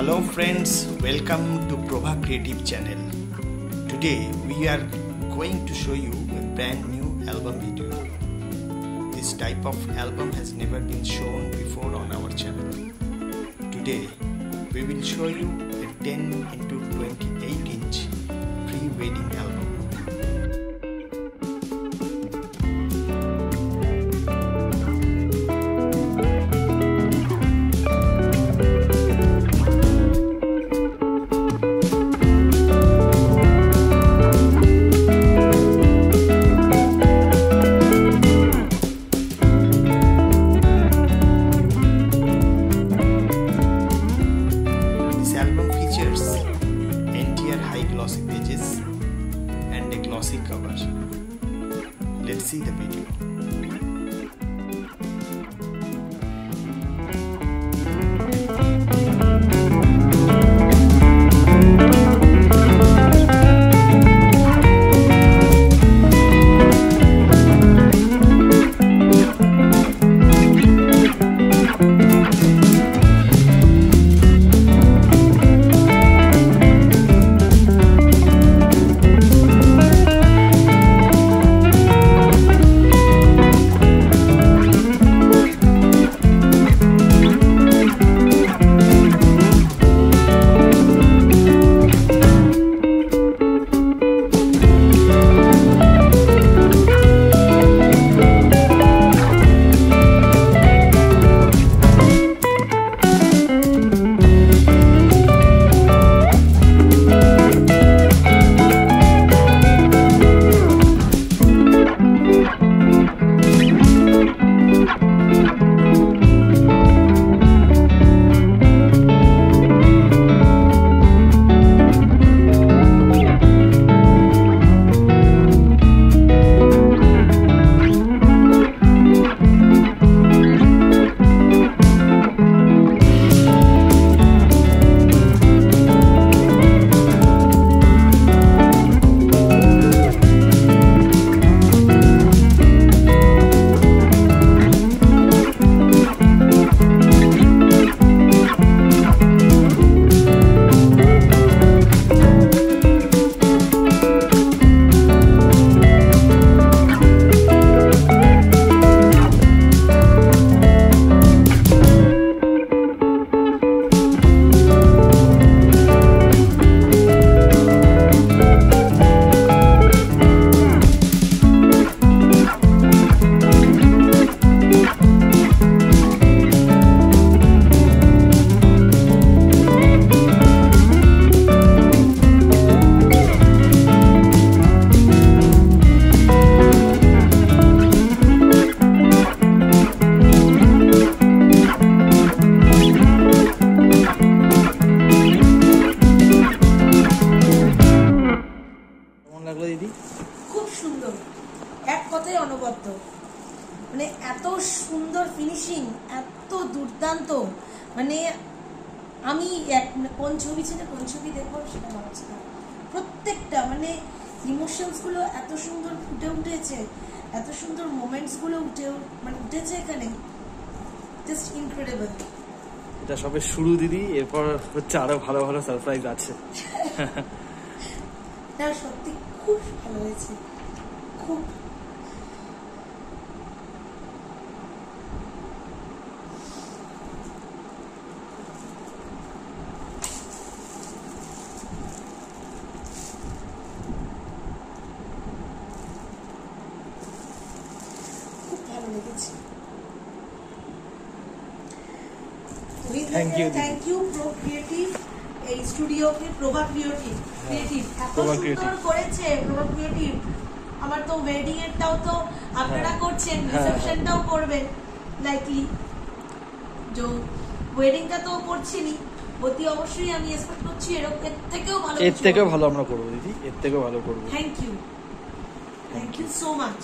Hello friends, welcome to Prabha Creative channel. Today we are going to show you a brand new album video. This type of album has never been shown before on our channel. Today we will show you a 10 into 28 inch pre-wedding album. High glossy pages and a glossy cover. Let's see the video. খুব সুন্দর, এক কথায় অনবদ্য, মানে এত সুন্দর finishing, এত দুর্দান্ত, মানে আমি কোন ছবি ছিল কোন ছবি দেখবো সেটা ভাবছি না। প্রত্যেকটা মানে ইমোশনস গুলো এত সুন্দর ফুটে উঠেছে, এত সুন্দর মোমেন্টস গুলো উঠেছে এখানে, জাস্ট ইনক্রেডিবল। এটা সবে শুরু দিদি, এরপর হচ্ছে আরো ভালো ভালো সারপ্রাইজ আছে। না সত্যি খুব ভালো হয়েছে, খুব। খুব ভালো লেগেছে। থ্যাংক ইউ প্রো ক্রিয়েটিভ, এই স্টুডিওকে প্রভা ক্রিয়েটিভ এত সুন্দর করেছে। প্রভা ক্রিয়েটিভ, আমার তো ওয়েডিং এরটাও তো আপনারা করছেন, রিসেপশনটাও করবেন লাইকলি, যে ওয়েডিংটা তো করছেনই, অতি অবশ্যই আমি এক্সপেক্ট করছি এর থেকেও ভালো আমরা করবো দিদি, এর থেকেও ভালো করবো। Thank you so much.